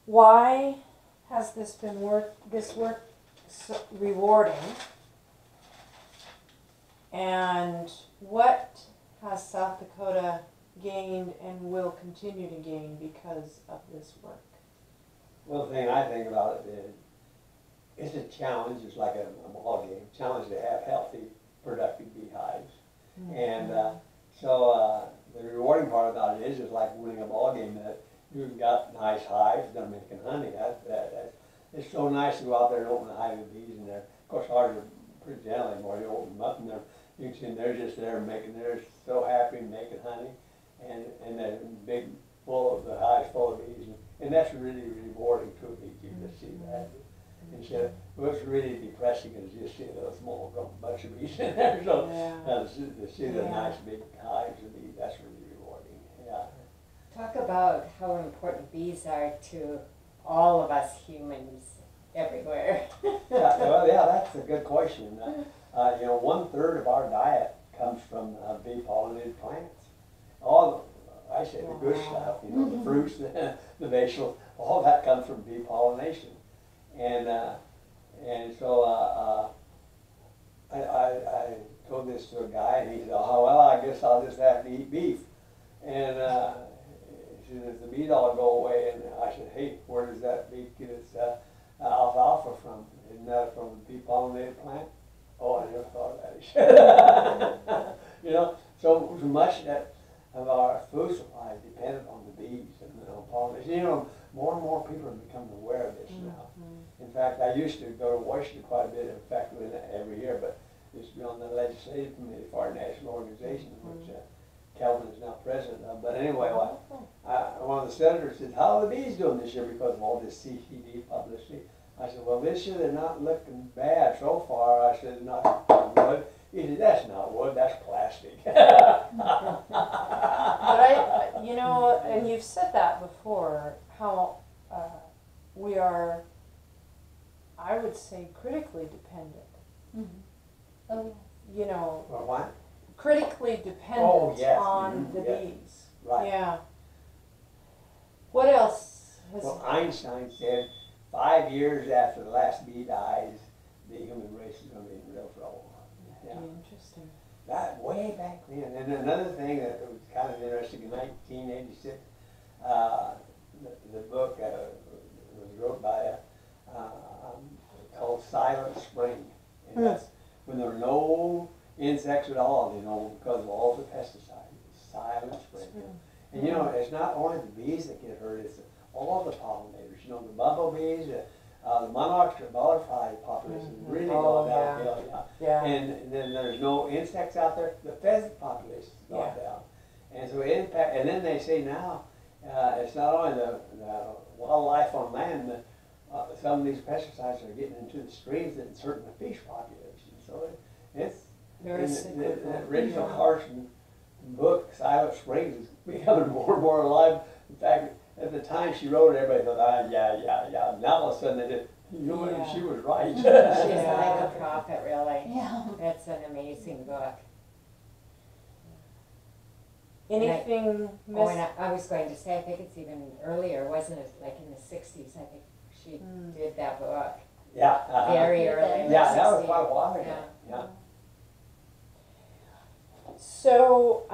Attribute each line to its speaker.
Speaker 1: Why has this work so rewarding? And what has South Dakota gained and will continue to gain because of this work?
Speaker 2: Well, the thing I think about it is, it's a challenge. It's like a ball game. Challenge to have healthy, productive beehives. Mm-hmm. And so the rewarding part about it is like winning a ball game. That you've got nice hives, they're making honey. It's so nice to go out there and open a hive of bees in there. Of course, ours are pretty gentle anymore. You open them up and you can see they're just there making. They're so happy making honey, and they're big, full of the hives full of bees. And that's really rewarding to a beekeeper to see that. Instead of, what's really depressing is just seeing a small bunch of bees in there. So to see the nice big hives of bees, that's really rewarding. Yeah.
Speaker 3: Talk about how important bees are to all of us humans everywhere.
Speaker 2: Yeah, that's a good question. You know, 1/3 of our diet comes from bee pollinated plants. I say the good stuff, you know, the fruits, the vegetables, all that comes from bee pollination. And so I told this to a guy, and he said, "Oh well, I guess I'll just have to eat beef." And he said, "Does the bees all go away?" And I said, "Hey, where does that beef get its alfalfa from? Isn't that from a bee pollinated plant?" "Oh, I never thought of that." He said, "You know, so much that of our food supply is dependent on the bees and pollination. You know, more and more people are becoming aware of this now. In fact, I used to go to Washington quite a bit. In fact, every year, but used to be on the legislative committee for our national organization, which Calvin is now president of. But anyway, one of the senators said, "How are the bees doing this year because of all this CCD publicity?" I said, "Well, this year they're not looking bad so far." I said, "Not wood." He said, "That's not wood, that's plastic."
Speaker 1: But you know, and you've said that before, how we are, I would say, critically dependent.
Speaker 3: Oh,
Speaker 1: you know,
Speaker 2: Well, what?
Speaker 1: critically dependent on the bees.
Speaker 2: Right.
Speaker 1: Yeah. What else?
Speaker 2: Well, Einstein said 5 years after the last bee dies, the human race is going to be in real trouble. Yeah.
Speaker 1: Interesting.
Speaker 2: That way back then. And another thing that was kind of interesting, in 1986, the book was wrote by called Silent Spring. And that's when there were no insects at all, you know, because of all the pesticides. Silent Spring. And you know, it's not only the bees that get hurt, it's all the pollinators. You know, the bumblebees, the monarchs, the butterfly population really go downhill.
Speaker 1: Yeah.
Speaker 2: And then there's no insects out there. The pheasant population has gone down. And so impact. And then they say now it's not only the wildlife on land, but some of these pesticides are getting into the streams and certain the fish populations. So it's
Speaker 1: very cyclical.
Speaker 2: The Rachel Carson book, Silent Springs, is becoming more and more alive. In fact, at the time she wrote it, everybody thought, yeah. Now all of a sudden they did. She was right.
Speaker 3: She's like a prophet, really.
Speaker 4: Yeah.
Speaker 3: It's an amazing book.
Speaker 1: Anything
Speaker 3: and I was going to say, I think it's even earlier, wasn't it? Like in the 60s, I think she did that book.
Speaker 2: Yeah.
Speaker 3: Very early.
Speaker 2: Yeah, that was quite a while ago. Yeah.
Speaker 1: So,